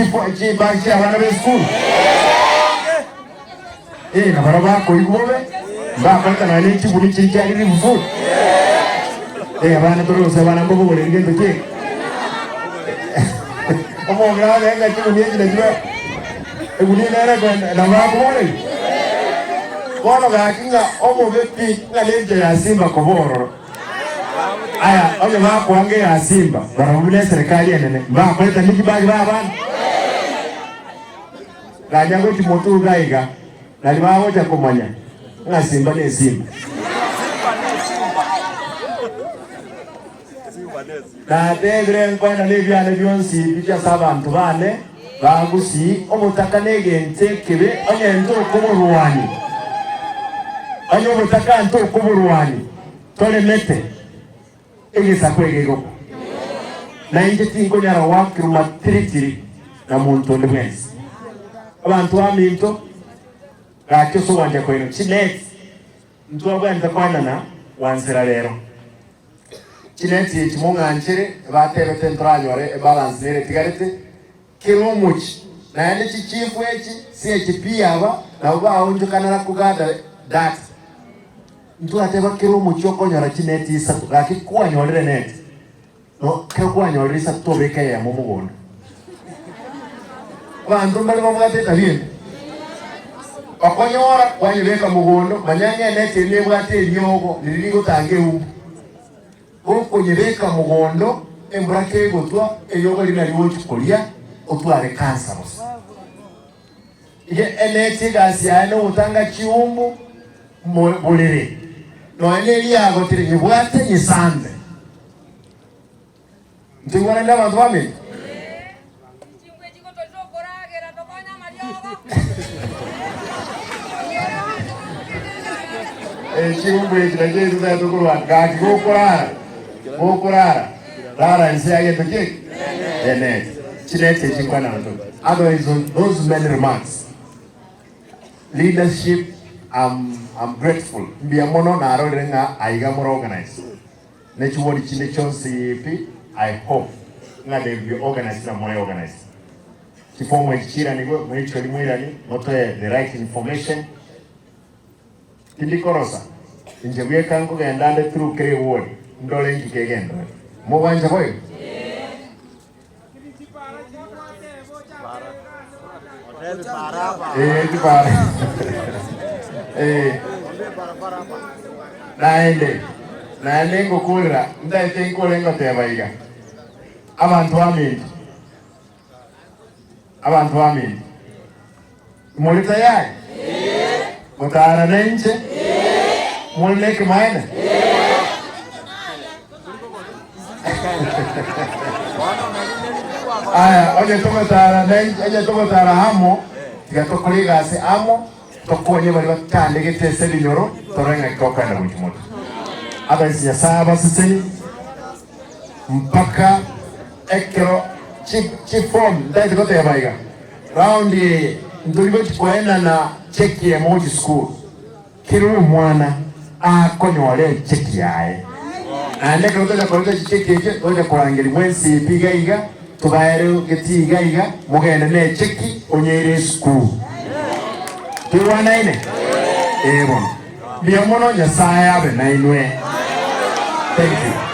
chibachi abana be school na baraba ko igube ba kwata na ni chibuni chichari mfu abana toro se bana mbogo le ngendo che omo grave nga chibuni ni jwa eguni na kwenda na ba ko le bono ga kinga omo bepi nga lenje ya Simba koboro aya oje ma kwange ya Simba barabule serikali enene ba kweta nikibaji ba bana ganyango timotu gaiga nali ba hoja komanya nga Simba ne Simba na tegre nkwenda lebyane byonsi bijya sabantu bane bagusi omutaka negente kebe onyento kuburwani anyo mutaka nto kuburwani tole mete egesa kwegego na inje tingo nyara wakru matiritiri na muntu ndemesi abantu aminto gakyo so wanje kweno chinet ntu abanda kwanana wanzira lero chinet chimunga nchire batebe tempranyore balance nere tigarete kirumuchi na yane chichifu echi sie chipia aba na uba onjo kanara kugada that ntu ateba kirumuchi okonyora chinet isatu gaki kwanyolere net no kwanyolere isatu tobeka ya mumugondo bantu mbali bamwate tabien akonyora kwanyebeka mugondo manyanya nete nebwate nyogo niligo tange okonyebeka mugondo embrake gotwa eyogo lina liwochi kolia otware cancer ige enete gasiano utanga chiumbu bolere no eneli yago tiri nyebwate nyisande ntingwana ndaba twame chiumbu chinaje tuzatukuru gaki gokurara rara nsiage toke enet chinete chikwana ndo otherwise those many remarks leadership I'm grateful mbiamono na arorenga aiga more organized nechiwodi chine chonsi I hope na they be organized na more organized kifomo ichira nigo mwicho limwirani motoe the right information indikorosa injebuye kango gendande through kre word ndole njikegendo mubanja boyo kipara naende ngokulira ndaite nkolengo tebaiga abantu amini muri tayari mutara Nche muleke maana aya oje tomotara Nche oje tomotara hamo tigatokuliga ase amo tokonye bali batande getese binyoro torenga koka na bujimoto abazi ya saba siseni mpaka ekero chifom ndai kote ya baiga round ndolibo chikwenda na cheki ya moji school kiru mwana akonyole cheki yae ande kotoja kotoja cheki eje oja kurangeli mwensi piga iga tubaere geti iga mugenda ne cheki onyere school tuwana ine bon biamono ya saya be na inwe thank you.